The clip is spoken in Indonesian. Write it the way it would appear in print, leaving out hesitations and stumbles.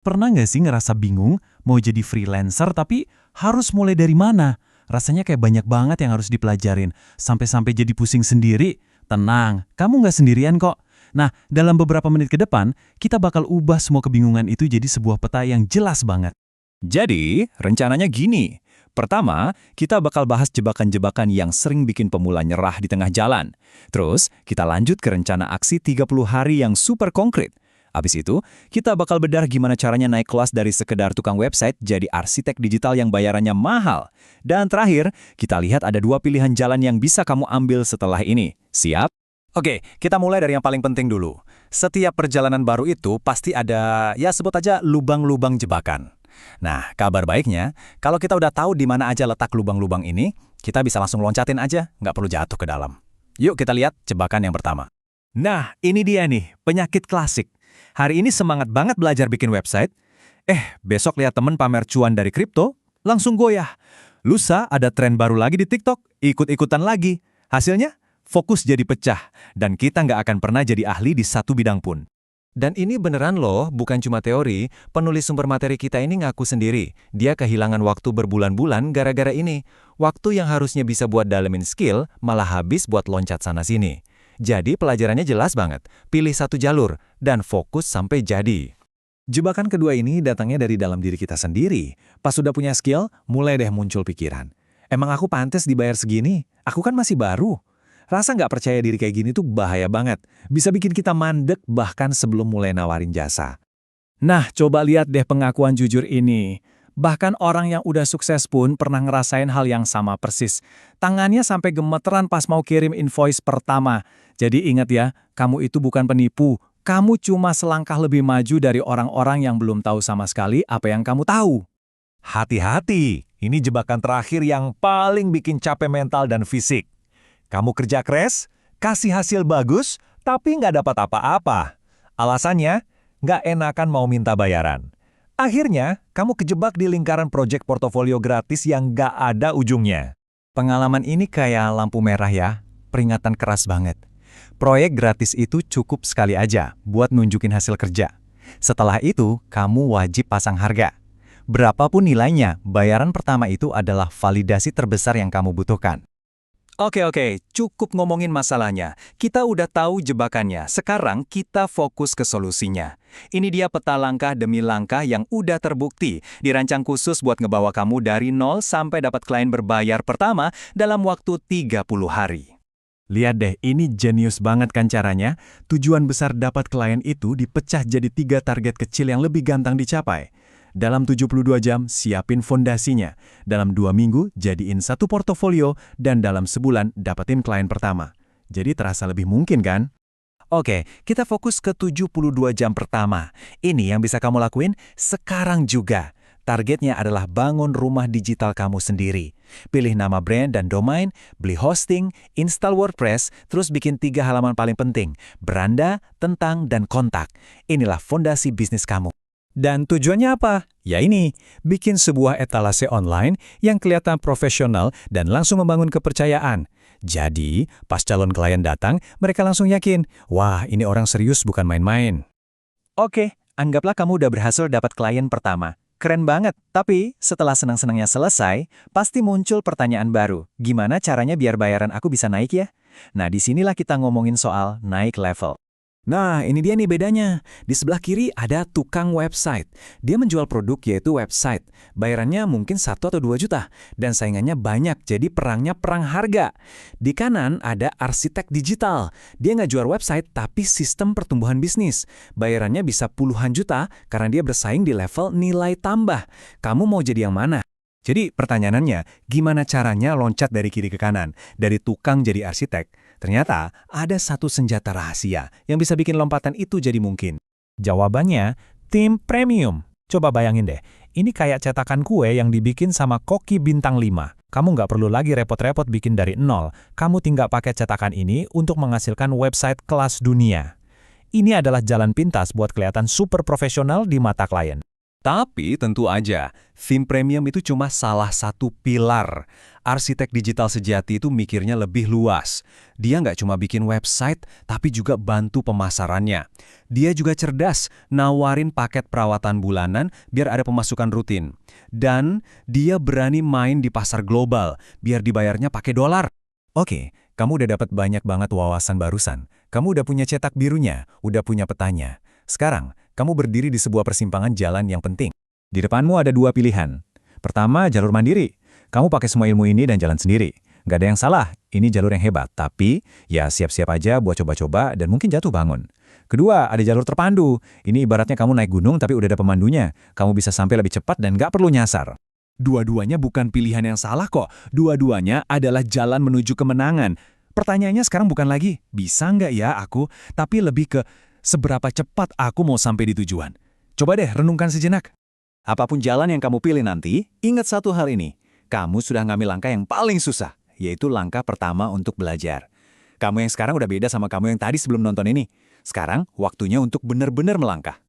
Pernah nggak sih ngerasa bingung mau jadi freelancer tapi harus mulai dari mana? Rasanya kayak banyak banget yang harus dipelajarin, sampai-sampai jadi pusing sendiri. Tenang, kamu nggak sendirian kok. Nah, dalam beberapa menit ke depan, kita bakal ubah semua kebingungan itu jadi sebuah peta yang jelas banget. Jadi, rencananya gini. Pertama, kita bakal bahas jebakan-jebakan yang sering bikin pemula nyerah di tengah jalan. Terus, kita lanjut ke rencana aksi 30 hari yang super konkret. Abis itu, kita bakal bedah gimana caranya naik kelas dari sekedar tukang website jadi arsitek digital yang bayarannya mahal. Dan terakhir, kita lihat ada 2 pilihan jalan yang bisa kamu ambil setelah ini. Siap? Oke, kita mulai dari yang paling penting dulu. Setiap perjalanan baru itu pasti ada, ya sebut aja lubang-lubang jebakan. Nah, kabar baiknya, kalau kita udah tahu di mana aja letak lubang-lubang ini, kita bisa langsung loncatin aja, nggak perlu jatuh ke dalam. Yuk kita lihat jebakan yang pertama. Nah, ini dia nih, penyakit klasik. Hari ini semangat banget belajar bikin website. Besok lihat temen pamer cuan dari kripto, langsung goyah. Lusa ada tren baru lagi di TikTok, ikut-ikutan lagi. Hasilnya, fokus jadi pecah, dan kita nggak akan pernah jadi ahli di satu bidang pun. Dan ini beneran loh, bukan cuma teori. Penulis sumber materi kita ini ngaku sendiri. Dia kehilangan waktu berbulan-bulan gara-gara ini. Waktu yang harusnya bisa buat dalemin skill, malah habis buat loncat sana-sini. Jadi pelajarannya jelas banget. Pilih satu jalur, dan fokus sampai jadi. Jebakan kedua ini datangnya dari dalam diri kita sendiri. Pas sudah punya skill, mulai deh muncul pikiran. Emang aku pantas dibayar segini? Aku kan masih baru. Rasa nggak percaya diri kayak gini tuh bahaya banget. Bisa bikin kita mandek bahkan sebelum mulai nawarin jasa. Nah, coba lihat deh pengakuan jujur ini. Bahkan orang yang udah sukses pun pernah ngerasain hal yang sama persis. Tangannya sampai gemeteran pas mau kirim invoice pertama. Jadi ingat ya, kamu itu bukan penipu. Kamu cuma selangkah lebih maju dari orang-orang yang belum tahu sama sekali apa yang kamu tahu. Hati-hati, ini jebakan terakhir yang paling bikin capek mental dan fisik. Kamu kerja keras, kasih hasil bagus, tapi nggak dapat apa-apa. Alasannya, nggak enakan mau minta bayaran. Akhirnya, kamu kejebak di lingkaran proyek portofolio gratis yang nggak ada ujungnya. Pengalaman ini kayak lampu merah ya, peringatan keras banget. Proyek gratis itu cukup sekali aja buat nunjukin hasil kerja. Setelah itu, kamu wajib pasang harga. Berapapun nilainya, bayaran pertama itu adalah validasi terbesar yang kamu butuhkan. Oke, cukup ngomongin masalahnya. Kita udah tahu jebakannya, sekarang kita fokus ke solusinya. Ini dia peta langkah demi langkah yang udah terbukti, dirancang khusus buat ngebawa kamu dari nol sampai dapat klien berbayar pertama dalam waktu 30 hari. Lihat deh, ini jenius banget kan caranya. Tujuan besar dapat klien itu dipecah jadi 3 target kecil yang lebih gampang dicapai. Dalam 72 jam, siapin fondasinya. Dalam 2 minggu, jadiin 1 portofolio, dan dalam sebulan, dapetin klien pertama. Jadi terasa lebih mungkin kan? Oke, kita fokus ke 72 jam pertama. Ini yang bisa kamu lakuin sekarang juga. Targetnya adalah bangun rumah digital kamu sendiri. Pilih nama brand dan domain, beli hosting, install WordPress, terus bikin 3 halaman paling penting. Beranda, tentang, dan kontak. Inilah fondasi bisnis kamu. Dan tujuannya apa? Ya ini, bikin sebuah etalase online yang kelihatan profesional dan langsung membangun kepercayaan. Jadi, pas calon klien datang, mereka langsung yakin, wah ini orang serius bukan main-main. Oke, anggaplah kamu udah berhasil dapat klien pertama. Keren banget, tapi setelah senang-senangnya selesai, pasti muncul pertanyaan baru. Gimana caranya biar bayaran aku bisa naik ya? Nah, disinilah kita ngomongin soal naik level. Nah, ini dia nih bedanya. Di sebelah kiri ada tukang website. Dia menjual produk yaitu website. Bayarannya mungkin 1 atau 2 juta. Dan saingannya banyak, jadi perangnya perang harga. Di kanan ada arsitek digital. Dia nggak jual website, tapi sistem pertumbuhan bisnis. Bayarannya bisa puluhan juta karena dia bersaing di level nilai tambah. Kamu mau jadi yang mana? Jadi pertanyaannya, gimana caranya loncat dari kiri ke kanan? Dari tukang jadi arsitek? Ternyata ada satu senjata rahasia yang bisa bikin lompatan itu jadi mungkin. Jawabannya, tim premium. Coba bayangin deh, ini kayak cetakan kue yang dibikin sama koki bintang 5. Kamu nggak perlu lagi repot-repot bikin dari nol. Kamu tinggal pakai cetakan ini untuk menghasilkan website kelas dunia. Ini adalah jalan pintas buat kelihatan super profesional di mata klien. Tapi tentu aja, theme premium itu cuma salah satu pilar. Arsitek digital sejati itu mikirnya lebih luas. Dia nggak cuma bikin website, tapi juga bantu pemasarannya. Dia juga cerdas, nawarin paket perawatan bulanan biar ada pemasukan rutin. Dan dia berani main di pasar global, biar dibayarnya pakai dolar. Oke, kamu udah dapat banyak banget wawasan barusan. Kamu udah punya cetak birunya, udah punya petanya. Sekarang, kamu berdiri di sebuah persimpangan jalan yang penting. Di depanmu ada dua pilihan. Pertama, jalur mandiri. Kamu pakai semua ilmu ini dan jalan sendiri. Nggak ada yang salah, ini jalur yang hebat. Tapi, ya siap-siap aja buat coba-coba dan mungkin jatuh bangun. Kedua, ada jalur terpandu. Ini ibaratnya kamu naik gunung tapi udah ada pemandunya. Kamu bisa sampai lebih cepat dan nggak perlu nyasar. Dua-duanya bukan pilihan yang salah kok. Dua-duanya adalah jalan menuju kemenangan. Pertanyaannya sekarang bukan lagi, bisa nggak ya aku, tapi lebih ke seberapa cepat aku mau sampai di tujuan. Coba deh renungkan sejenak. Apapun jalan yang kamu pilih nanti, ingat satu hal ini. Kamu sudah ngambil langkah yang paling susah, yaitu langkah pertama untuk belajar. Kamu yang sekarang udah beda sama kamu yang tadi sebelum nonton ini. Sekarang waktunya untuk benar-benar melangkah.